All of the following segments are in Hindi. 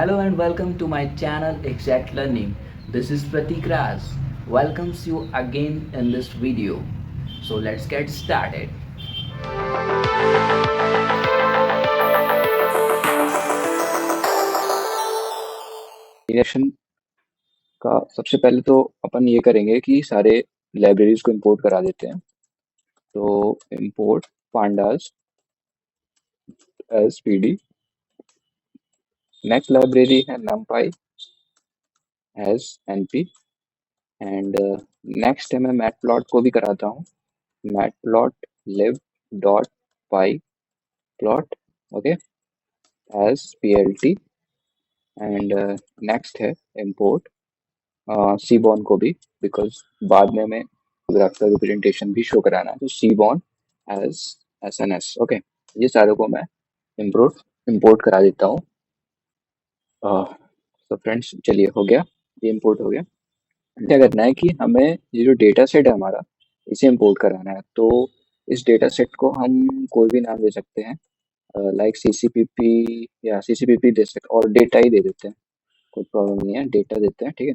Hello and welcome to my channel Exact Learning. This is Pratik Raj. Welcomes you again in this video. So let's get started. Reaction का सबसे पहले तो अपन ये करेंगे कि सारे लाइब्रेरीज को इंपोर्ट करा देते हैं। तो import pandas as pd। Next library है numpy as np। And next है मैं मैटप्लॉट को भी कराता हूँ, matplotlib dot py plot okay as plt। And next है इंपोर्ट सीबॉर्न को भी, बिकॉज बाद में हमें ग्राफिकल रिप्रेजेंटेशन भी शो कराना है, तो सीबॉर्न एज एसएनएस ओके। ये सारों को मैं इंपोर्ट इंपोर्ट करा देता हूँ। तो फ्रेंड्स चलिए हो गया, ये इंपोर्ट हो गया। क्या करना है कि हमें ये जो डेटा सेट है हमारा, इसे इंपोर्ट कराना है। तो इस डेटा सेट को हम कोई भी नाम दे सकते हैं, लाइक CCPP या CCPP दे सकते, और डेटा ही दे देते हैं, कोई प्रॉब्लम नहीं है, डेटा देते हैं, ठीक है।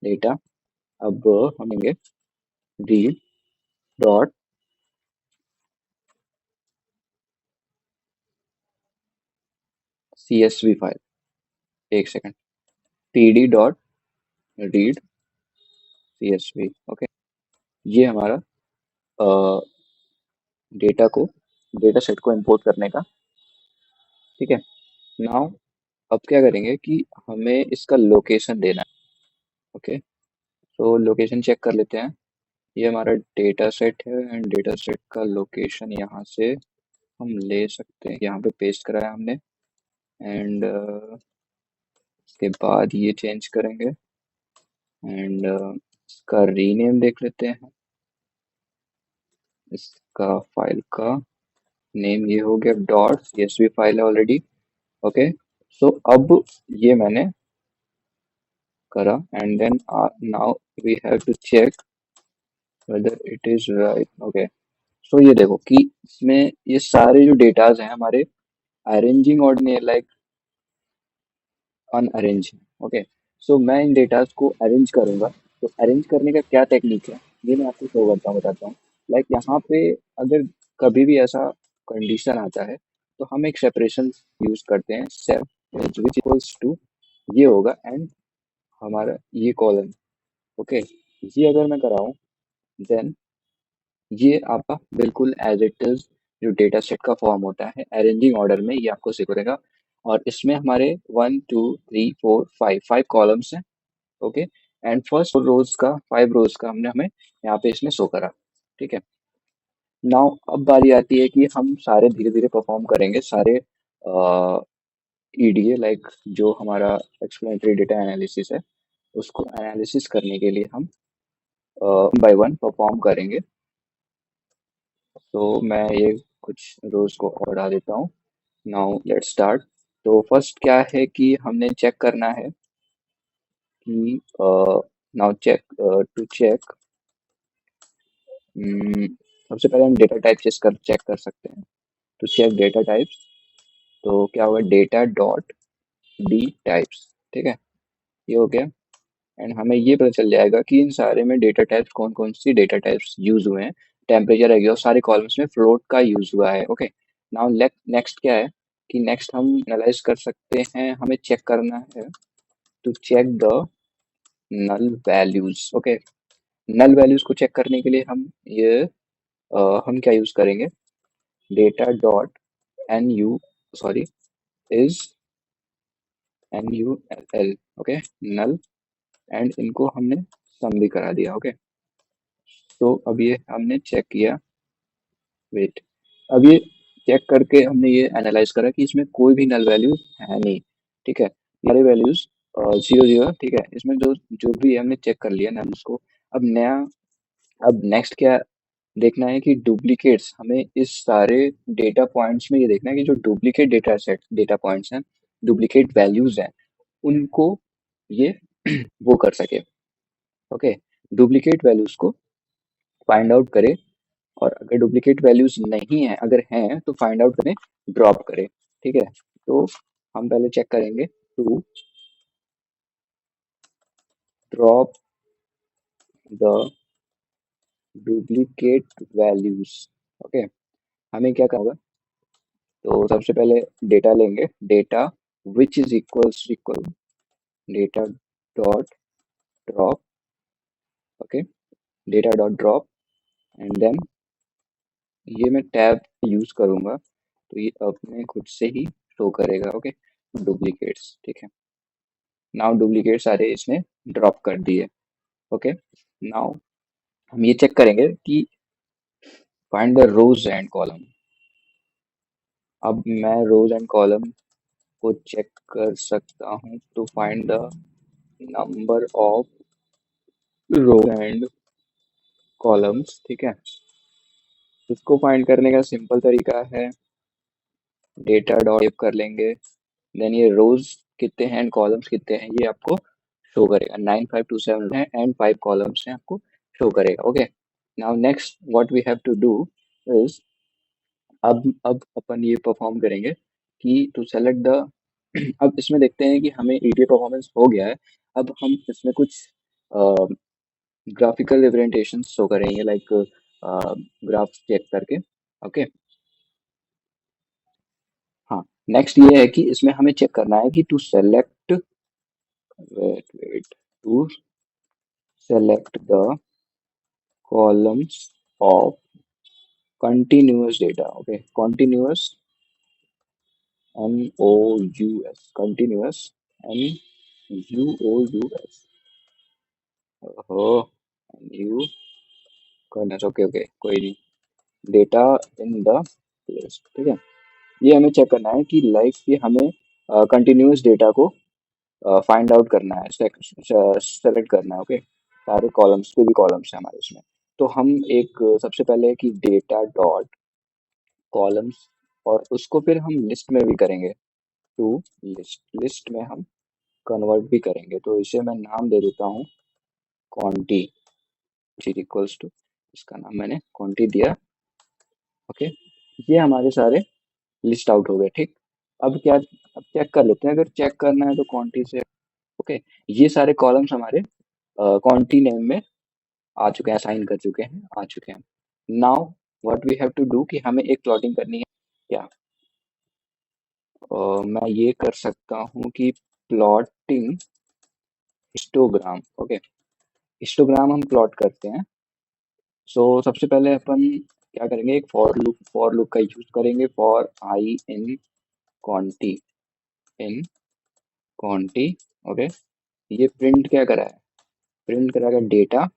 डेटा अब हम लेंगे रीड डॉट CSV फाइल, एक second, pd dot read CSV okay. ये हमारा डेटा सेट को इंपोर्ट करने का, ठीक है। नाउ अब क्या करेंगे कि हमें इसका लोकेशन देना है, ओके। तो लोकेशन चेक कर लेते हैं। ये हमारा डेटा सेट है एंड डेटा सेट का लोकेशन यहाँ से हम ले सकते हैं, यहाँ पे पेस्ट कराया हमने। एंड उसके बाद ये चेंज करेंगे एंड इसका रीनेम देख लेते हैं। इसका फाइल का नेम ये हो गया, डॉट CSV फाइल है ऑलरेडी, ओके। सो अब ये मैंने करा and then now we have to check whether it is right okay. So ये देखो कि इसमें ये सारे जो डेटाज हैं हमारे अरेंजिंग ऑर्डर नहीं, लाइक अनअरेंज, ओके। सो मैं इन डेटाज को अरेंज करूंगा। तो अरेंज करने का क्या टेक्निक है, ये मैं आपको शो करता हूँ, बताता हूँ। लाइक यहाँ पे अगर कभी भी ऐसा कंडीशन आता है तो हम एक सेपरेशन यूज करते हैं, सेप विच इक्वल्स टू ये होगा एंड हमारा ये कॉलम, ओके। ये अगर मैं कराऊं देन ये आपका बिल्कुल एज इट इज जो डेटा सेट का फॉर्म होता है अरेंजिंग ऑर्डर में, ये आपको सिखाएगा। और इसमें हमारे 1 2 3 4 5 कॉलम्स हैं, ओके। एंड फर्स्ट रोज का 5 रोज का हमने हमें यहाँ पे इसमें शो करा, ठीक है। नाउ अब बारी आती है कि हम सारे धीरे धीरे परफॉर्म करेंगे, सारे EDA, लाइक जो हमारा एक्सप्लेनेटरी डेटा एनालिसिस है, उसको एनालिसिस करने के लिए हम बाय वन परफॉर्म करेंगे। तो मैं ये कुछ रोज को और बढ़ा देता हूँ। Now let's start. तो फर्स्ट क्या है कि हमने चेक करना है कि नाउ चेक टू चेक, सबसे पहले हम डेटा टाइप चेक कर सकते हैं। तो चेक डेटा टाइप्स, तो क्या होगा, डेटा डॉट डी टाइप्स, ठीक है। ये हो गया एंड हमें ये पता चल जाएगा कि इन सारे में डेटा टाइप्स कौन कौन सी डेटा टाइप्स यूज हुए हैं। टेम्परेचर है और सारे कॉलम्स में फ्लोट का यूज हुआ है, ओके। नाउ नेक्स्ट क्या है कि नेक्स्ट हम एनालाइज कर सकते हैं, हमें चेक करना है to check the null values, okay. Null values को चेक करने के लिए हम क्या यूज करेंगे, data dot N U sorry is NULL, okay, null. And इनको हमने सम भी करा दिया, ओके। तो अब ये हमने चेक किया, वेट, अब ये चेक करके हमने ये एनालाइज करा कि इसमें कोई भी नल वैल्यू है नहीं, ठीक है। सारे वैल्यूज 0 0, ठीक है। इसमें जो जो भी हमने चेक कर लिया नल्स को। अब नया, अब नेक्स्ट क्या देखना है कि डुप्लीकेट्स, हमें इस सारे डेटा पॉइंट्स में ये देखना है कि जो डुप्लीकेट डेटा पॉइंट्स हैं, डुप्लीकेट वैल्यूज हैं, उनको ये वो कर सके, ओके। डुप्लीकेट वैल्यूज को फाइंड आउट करे, और अगर डुप्लीकेट वैल्यूज नहीं है, अगर हैं तो फाइंड आउट करें, ड्रॉप करें, ठीक है। तो हम पहले चेक करेंगे to drop the duplicate values. Okay, हमें क्या करना होगा? तो सबसे पहले डेटा लेंगे, data which is equal data dot drop. Okay, data dot drop and then ये मैं टैब यूज करूंगा तो ये अपने खुद से ही शो करेगा। ओके, डुप्लीकेट्स, ठीक है। नाउ डुप्लीकेट सारे इसने ड्रॉप कर दिए। ओके, नाउ हम ये चेक करेंगे कि find the rows and column. अब मैं रोज एंड कॉलम को चेक कर सकता हूँ to find the number of row and columns, ठीक है। इसको फाइंड करने का सिंपल तरीका है, डेटा डॉट कर लेंगे, देन ये रोज कितने हैं एंड कॉलम्स कितने हैं ये आपको शो करेगा। 9527 है एंड 5 कॉलम्स हैं, आपको शो करेगा। Okay, now next what we have to do is, अब अपन ये परफॉर्म करेंगे कि टू सेलेक्ट द अब इसमें देखते हैं कि हमें ईडीए परफॉर्मेंस हो गया है। अब हम इसमें कुछ ग्राफिकल रिप्रेजेंटेशन शो करेंगे, लाइक ग्राफ चेक करके। ओके, हाँ, नेक्स्ट ये है कि इसमें हमें चेक करना है कि to select, wait to select the columns of continuous data। Okay, continuous, COUS, continuous, COUS, ओहो, यू continuous, ओके ओके, कोई नहीं, डेटा इन द प्लेस, ठीक है। ये हमें चेक करना है कि लाइक कि हमें कंटिन्यूस डेटा को फाइंड आउट करना है, सेलेक्ट करना है। ओके, सारे कॉलम्स पे भी कॉलम्स है हमारे इसमें। तो हम एक सबसे पहले कि डेटा डॉट कॉलम्स, और उसको फिर हम लिस्ट में भी करेंगे, टू लिस्ट, लिस्ट में हम कन्वर्ट भी करेंगे। तो इसे मैं नाम दे देता हूँ क्वांटी, इक्वल्स टू, इसका नाम मैंने क्वांटी दिया। ओके, ये हमारे सारे लिस्ट आउट हो गए, ठीक। अब क्या, अब चेक कर लेते हैं, अगर चेक करना है तो क्वांटी से। ओके, ये सारे कॉलम्स हमारे क्वांटी नेम में आ चुके हैं, असाइन कर चुके हैं, आ चुके हैं। Now what we have to do कि हमें एक प्लॉटिंग करनी है क्या। मैं ये कर सकता हूँ कि प्लॉटिंग हिस्टोग्राम। ओके, हिस्टोग्राम हम प्लॉट करते हैं। सो सबसे पहले अपन क्या करेंगे, एक फॉर लूप का यूज करेंगे, for i in quanti, in quanti. Okay, ये प्रिंट क्या करा है, प्रिंट कराएगा data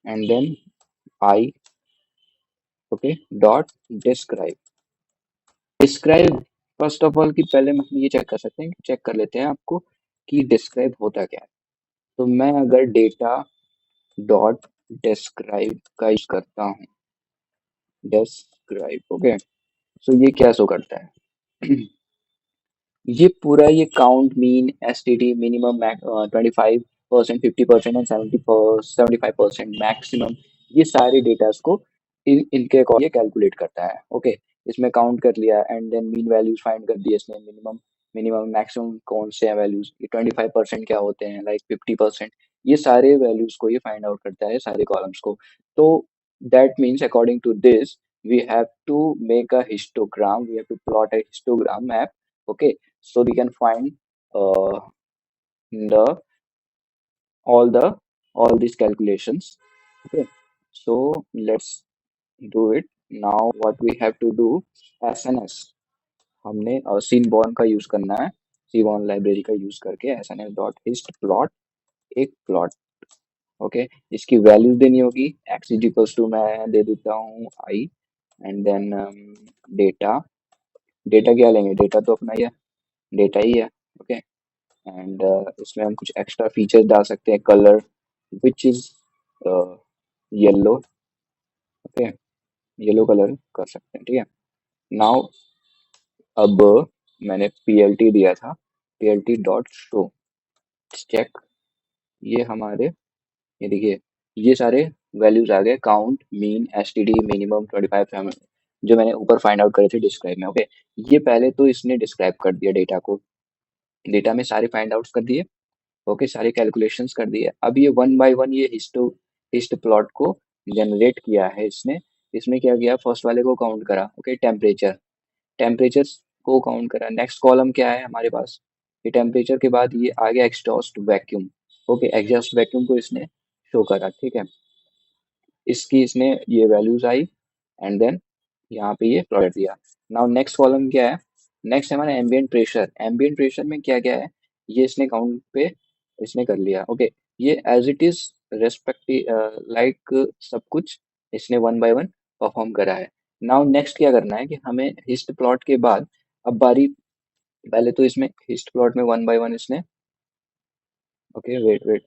and then i, okay, dot describe. Describe first of all कि पहले हम ये चेक कर सकते हैं, चेक कर लेते हैं आपको कि डिस्क्राइब होता क्या है। तो मैं अगर डेटा डॉट डिस्क्राइब का यूज करता हूँ, डिस्क्राइब, ओके, सो ये क्या शो करता है ये पूरा ये count, mean, STD, minimum, 25%, 50% and 75% maximum, ये सारे डेटास को इनके अकॉर्डिंग कैलकुलेट करता है। ओके, इसमें काउंट कर लिया and then mean values find कर दिए इसने, मिनिमम, मिनिमम, मैक्सिमम कौन से हैं वैल्यूज, ये 25% क्या होते हैं, लाइक 50%, ये सारे वैल्यूज को ये फाइंड आउट करता है, सारे कॉलम्स को। तो that means according to this we have to make a histogram, we have to plot a histogram map, okay, so we can find uh, the all the all these calculations, okay, so let's do it now। What we have to do, sns, हमने सीनबॉर्न का यूज करना है, सीबॉर्न लाइब्रेरी का यूज करके एसएनएस डॉट हिस्ट प्लॉट, एक प्लॉट। ओके, इसकी वैल्यूज देनी होगी, एक्स इज इक्वल्स टू मैं दे देता हूँ आई एंड देन डेटा, डेटा क्या लेंगे, डेटा तो अपना ही है, डेटा ही है। ओके, एंड इसमें हम कुछ एक्स्ट्रा फीचर्स डाल सकते हैं, colour which is yellow, okay, yellow colour कर सकते हैं, ठीक है। नाउ अब मैंने पीएलटी दिया था, पीएलटी डॉट शो चेक, ये हमारे, ये देखिए, ये सारे वैल्यूज आ गए, काउंट, मीन, एसटीडी, मिनिमम, 25, जो मैंने ऊपर फाइंड आउट करे थे डिस्क्राइब में। ओके, ये पहले तो इसने डिस्क्राइब कर दिया डेटा को, डेटा में सारे फाइंड आउट्स कर दिए, ओके, सारे कैलकुलेशंस कर दिए। अब ये वन बाय वन ये हिस्ट प्लॉट को जनरेट किया है इसने। इसमें क्या किया, फर्स्ट वाले को काउंट करा, ओके, टेम्परेचर, टेम्परेचर को काउंट करा। नेक्स्ट कॉलम क्या है हमारे पास, ये टेम्परेचर के बाद ये आ गया exhaust vacuum, okay, exhaust vacuum को इसने शो करा, ठीक है। इसकी इसने ये वैल्यूज आई एंड देन यहाँ पे ये प्लॉट दिया। नाउ नेक्स्ट कॉलम क्या है, नेक्स्ट है हमारा एम्बिएंट प्रेशर। एम्बिएंट प्रेशर में क्या क्या है, ये इसने काउंट पे इसने कर लिया, ओके। ये as it is respective like सब कुछ इसने वन बाय वन परफॉर्म करा है। नाउ नेक्स्ट क्या करना है कि हमें हिस्ट प्लॉट के बाद अब बारी, पहले तो इसमें हिस्ट प्लॉट में वन बाय वन इसने, ओके, वेट वेट,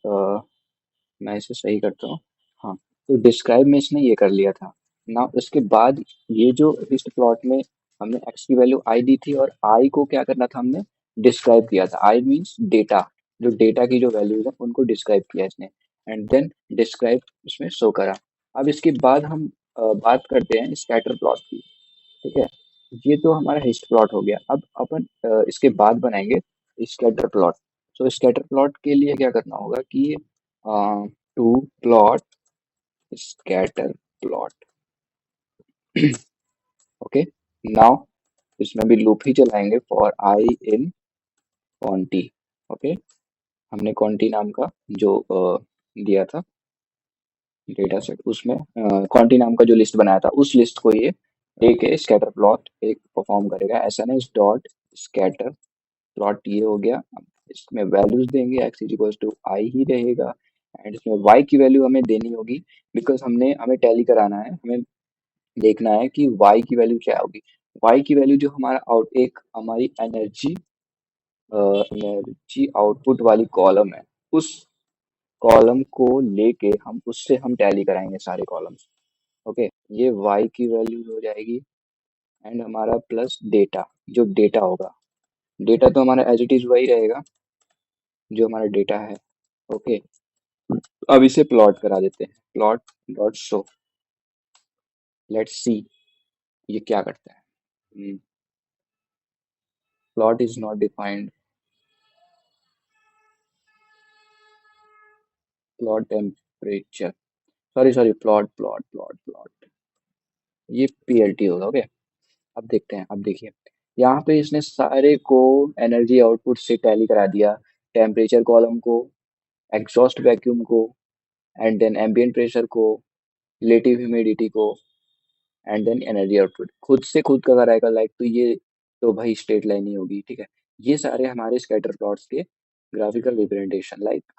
मैं इसे सही करता हूँ। हाँ, तो डिस्क्राइब में इसने ये कर लिया था ना। उसके बाद ये जो लिस्ट प्लॉट में हमने एक्स की वैल्यू आई दी थी और आई को क्या करना था, हमने डिस्क्राइब किया था। आई मीन्स डेटा, जो डेटा की जो वैल्यूज है उनको डिस्क्राइब किया इसने एंड देन डिस्क्राइब इसमें शो करा। अब इसके बाद हम बात करते हैं स्कैटर प्लॉट की, ठीक है। ये तो हमारा हिस्ट प्लॉट हो गया। अब अपन इसके बाद बनाएंगे स्कैटर प्लॉट। तो स्कैटर प्लॉट के लिए क्या करना होगा कि to plot scatter plot, okay. Now इसमें भी लूप ही चलाएंगे for i in quanti, okay. हमने क्वांटी नाम का जो दिया था डेटा सेट, उसमें क्वांटी नाम का जो लिस्ट बनाया था उस लिस्ट को ये एक स्कैटर प्लॉट एक परफॉर्म करेगा। ऐसा ना, इस डॉट स्कैटर प्लॉट ये हो गया। अब इसमें वैल्यूज देंगे, एक्स इज इक्वल टू आई ही रहेगा एंड इसमें वाई की वैल्यू हमें देनी होगी बिकॉज हमें टैली कराना है, हमें देखना है कि वाई की वैल्यू क्या होगी। वाई की वैल्यू जो हमारा आउट एक हमारी एनर्जी आउटपुट वाली कॉलम है, उस कॉलम को लेके हम उससे हम टैली कराएंगे सारे कॉलम्स, ओके। ये वाई की वैल्यू हो जाएगी एंड हमारा प्लस डेटा, जो डेटा होगा, डेटा तो हमारा एज इट इज वही रहेगा जो हमारा डेटा है, ओके। अब इसे प्लॉट करा देते हैं, plot dot show, let's see ये क्या करता है। Plot is not defined, plot temperature, sorry sorry, plot plot plot plot, ये पीएलटी होगा, ओके। अब देखते हैं, अब देखिए यहाँ पे इसने सारे को एनर्जी आउटपुट से टैली करा दिया, टेम्परेचर कॉलम को, एग्जॉस्ट वैक्यूम को एंड देन एम्बिएंट प्रेशर को, रिलेटिव ह्यूमिडिटी को एंड देन एनर्जी आउटपुट खुद से खुद का कराएगा, लाइक तो ये तो भाई स्ट्रेट लाइन ही होगी, ठीक है। ये सारे हमारे स्कैटर प्लॉट्स के ग्राफिकल रिप्रेजेंटेशन, लाइक